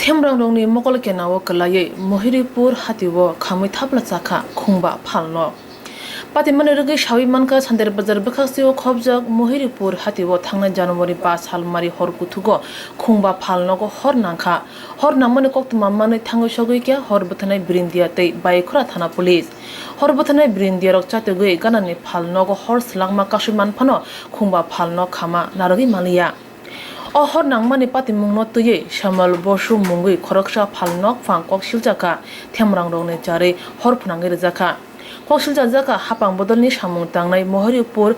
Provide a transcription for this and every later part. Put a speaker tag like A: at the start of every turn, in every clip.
A: Themrangrogni mokol kenao kwlai Mahuripur hatio Thapla chakha khungba phalnok Pati manirgi shawi manka Santirbazar bwkhakst khobjak Mahuripur hatio thangna January 5 salmari hor kuthugo khungba phalnok hor nangkha hor namani koktuma mani thango sogikya hor buthanai brindia tei baikhura thana police hor buthanai brindia rok chatugui ganani phalnok hor slangma kasuman phano khungba phalnok khama narogi maliya O hor nangmani pati mungno tuye shamal bosu mungui khoroksa phalnok phang kokshilchaka Themrangrogni jare hor phnangi rijaka kokshilchaka hapang bodolni samung tangnai Mahuripur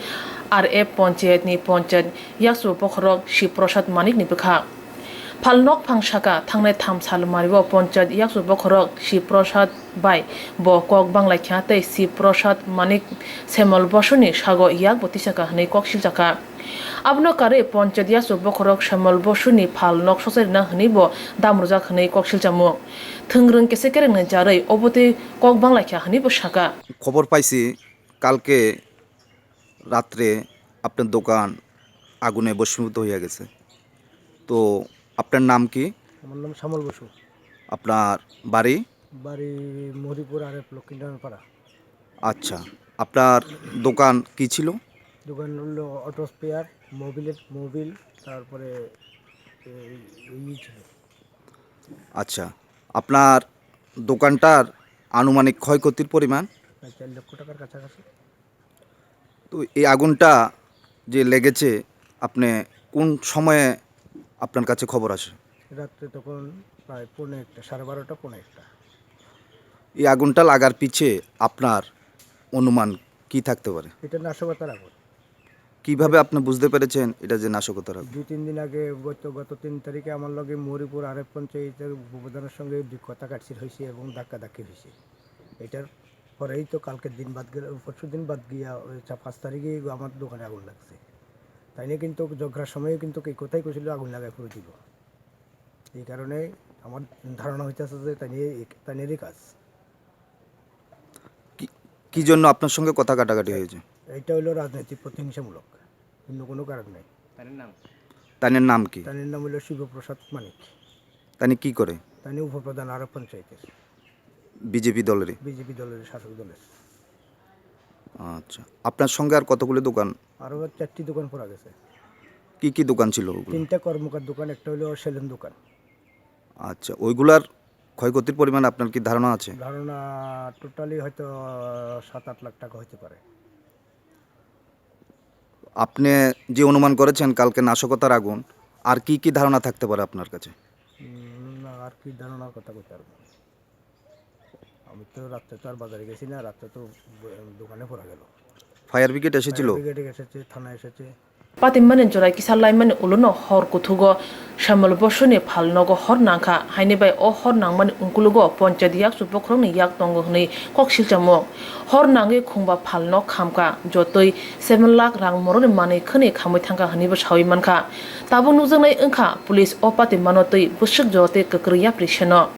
A: RF panchayat ni panchayat yaksu bokhrok si prasad manik ni bwkha phalnok phangshaka thangnai thamsal maribo panchayat yaksu bokhrok si prasad bai bo kok banglai kha tei si prasad manik semal bosuni sago yak botisaka hnei kokshilchaka Abno kare panchayat yaksu bokhrok semal bosuni phalnok soserna hnibo damrujak hnei kokshilchamu thungrung kesekereng jarei obote kok banglai kha hnibo saka
B: খবর পাইছি কালকে রাত্রে আপনার দোকান আগুনে ভস্মীভূত হয়ে গেছে তো আপনার নাম কি
C: আমার নাম শ্যামল বসু
B: আপনার বাড়ি
C: বাড়ি মহরিপুর আর পাড়া
B: আচ্ছা আপনার দোকান কি ছিল
C: দোকান হলো অটো স্পেয়ার মোবিল তারপরে ছিল
B: আচ্ছা আপনার দোকানটার আনুমানিক ক্ষয়ক্ষতির পরিমাণ
C: 4 লক্ষ টাকার কাছাকাছি
B: তো এই আগুনটা যে লেগেছে আপনি কোন সময়ে আপনার কাছে খবর আসে
C: রাত্রে তখন প্রায় 12:30 12:30 12:30
B: এই আগুনটা লাগার পিছে আপনার অনুমান কি থাকতে পারে
C: এটা নাশকতার আগুন
B: কিভাবে আপনি বুঝতে পেরেছেন এটা যে নাশকতার আগুন
C: 2-3 দিন আগে গত 3 তারিখে আমার লগে মহরিপুর আরএফ পঞ্চায়েতের উপপ্রধানের সঙ্গে কথা কাটছির হয়েছে এবং ধাক্কাধাক্কি হয়েছে এটার পরেই তো কালকে দিন বাদ গেল পরশু দিন বাদ গিয়া 5 তারিখে আমার দোকানে আগুন লাগছে তাই নিয়ে কিন্তু ঝগড়ার সময়ও কিন্তু এই কথাই কইছিল আগুন লাগাই পুরো দিব এই কারণে আমার ধারণা হইতেছে যে তাই নিয়ে কাজ
B: কি জন্য আপনার সঙ্গে কথা কাটাকাটি হয়েছে
C: এটা হলো রাজনৈতিক প্রতিহিংসামূলক অন্য কোনো কারণ নেই
B: তানের নাম কি
C: তানের নাম হলো শিবপ্রসাদ মানিক
B: তানি কি করে
C: তানি উপপ্রধান আরব পঞ্চায়েতের
B: বিজেপি দলের
C: শাসক দলের
B: আচ্ছা আপনার সঙ্গে আর কতগুলো দোকান
C: আরও 4টি দোকান পড়া গেছে
B: কি কি দোকান ছিল
C: 3টা কর্মকার দোকান একটা হলো সেলুন দোকান
B: আচ্ছা ওইগুলার ক্ষয়ক্ষতির পরিমাণ আপনার কি ধারণা আছে
C: ধারণা টোটালি হয়তো 7-8 লাখ টাকা হতে পারে
B: আপনি যে অনুমান করেছেন কালকে নাশকতার আগুন আর কি কি ধারণা থাকতে পারে আপনার কাছে
C: না আর কি ধারণার কথা কইতে পারবো আমি তো রাত্রে তো আর বাজারে গেছি না রাত্রে তো দোকানে পড়া গেল
B: ফায়ার ব্রিগেড এসেছিল
C: ব্রিগেডে এসেছে থানায় এসেছে
A: Pati manin jorai kisal lai mani uluno hor kuthugo shamal bosuni phalnogo hor nangkha haini bai o hor nangmani ungkulugo panchayat yaksu bokhrokni yak tongo hnei kokshilchamo hor nangi khungba phalnok khamka jotoi 7 lakh rang moroni mani khani khamoi thangka hnibo sawi mankha tabo nujaknai wngkha police o pati manotoi busuk jote kakriya prisheno